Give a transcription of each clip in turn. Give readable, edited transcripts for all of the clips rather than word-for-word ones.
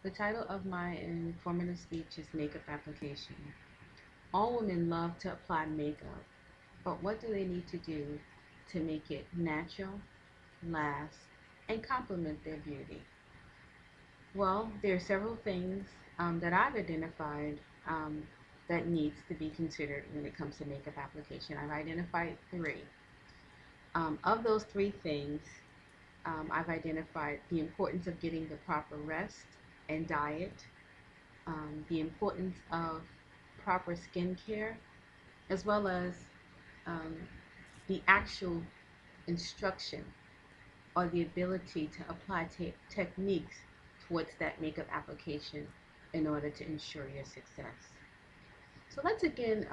The title of my informative speech is Makeup Application. All women love to apply makeup, but what do they need to do to make it natural, last, and complement their beauty? Well, there are several things that I've identified that needs to be considered when it comes to makeup application. I've identified three. Of those three things, I've identified the importance of getting the proper rest and diet, the importance of proper skincare, as well as um, the actual instruction or the ability to apply techniques towards that makeup application in order to ensure your success. So let's again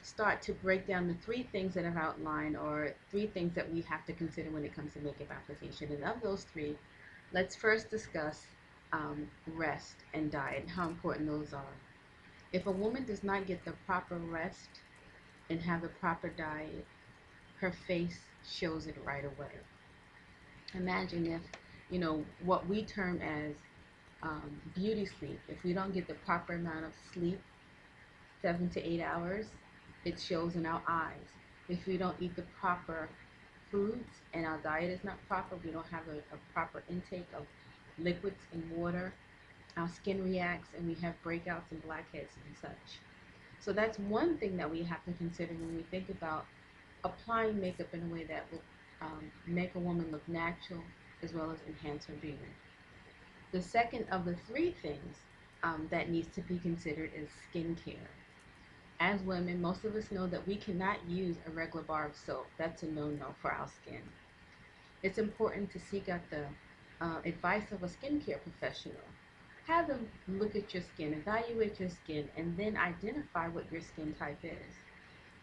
start to break down the three things that I've outlined, or three things that we have to consider when it comes to makeup application. And of those three, let's first discuss rest and diet and how important those are. If a woman does not get the proper rest and have the proper diet, her face shows it right away. Imagine if, what we term as beauty sleep, if we don't get the proper amount of sleep, 7 to 8 hours, it shows in our eyes. If we don't eat the proper foods and our diet is not proper, we don't have a proper intake of liquids and water, our skin reacts and we have breakouts and blackheads and such. So that's one thing that we have to consider when we think about applying makeup in a way that will make a woman look natural as well as enhance her beauty. The second of the three things that needs to be considered is skincare. As women, most of us know that we cannot use a regular bar of soap. That's a no-no for our skin. It's important to seek out the advice of a skincare professional. Have them look at your skin, evaluate your skin, and then identify what your skin type is.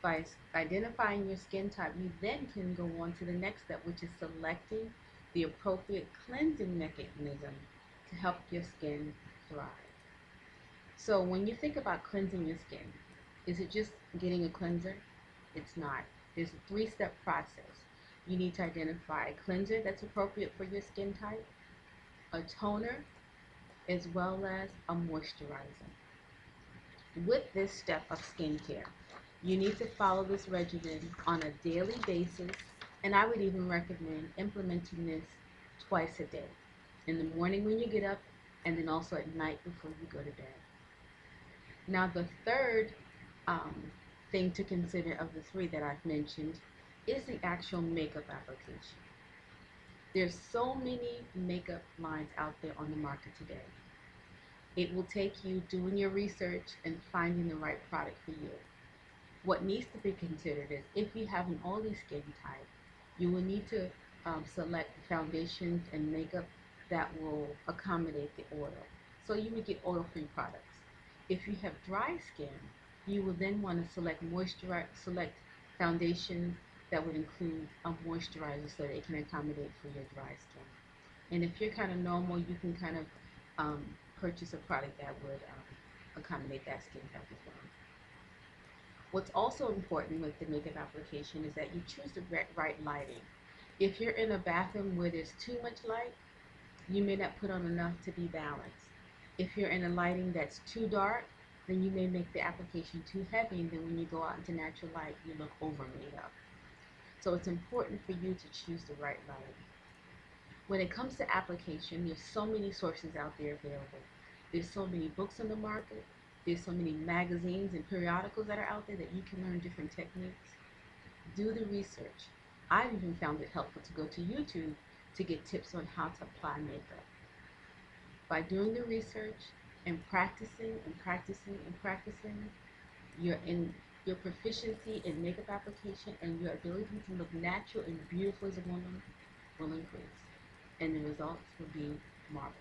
By identifying your skin type, you then can go on to the next step, which is selecting the appropriate cleansing mechanism to help your skin thrive. So when you think about cleansing your skin, is it just getting a cleanser? It's not. There's a three-step process. You need to identify a cleanser that's appropriate for your skin type, a toner, as well as a moisturizer. With this step of skincare, you need to follow this regimen on a daily basis, and I would even recommend implementing this twice a day. In the morning when you get up, and then also at night before you go to bed. Now the third thing to consider of the three that I've mentioned is the actual makeup application. There's so many makeup lines out there on the market today. It will take you doing your research and finding the right product for you. What needs to be considered is if you have an oily skin type, you will need to select foundations and makeup that will accommodate the oil. So you would get oil-free products. If you have dry skin, you will then want to select foundations that would include a moisturizer so that it can accommodate for your dry skin. And if you're kind of normal, you can kind of purchase a product that would accommodate that skin type as well. What's also important with the makeup application is that you choose the right lighting. If you're in a bathroom where there's too much light, you may not put on enough to be balanced. If you're in a lighting that's too dark, then you may make the application too heavy, and then when you go out into natural light, you look over made up. So it's important for you to choose the right lighting. When it comes to application, there's so many sources out there available. There's so many books on the market. There's so many magazines and periodicals that are out there that you can learn different techniques. Do the research. I've even found it helpful to go to YouTube to get tips on how to apply makeup. By doing the research and practicing and practicing and practicing, your proficiency in makeup application and your ability to look natural and beautiful as a woman will increase, and the results will be marvelous.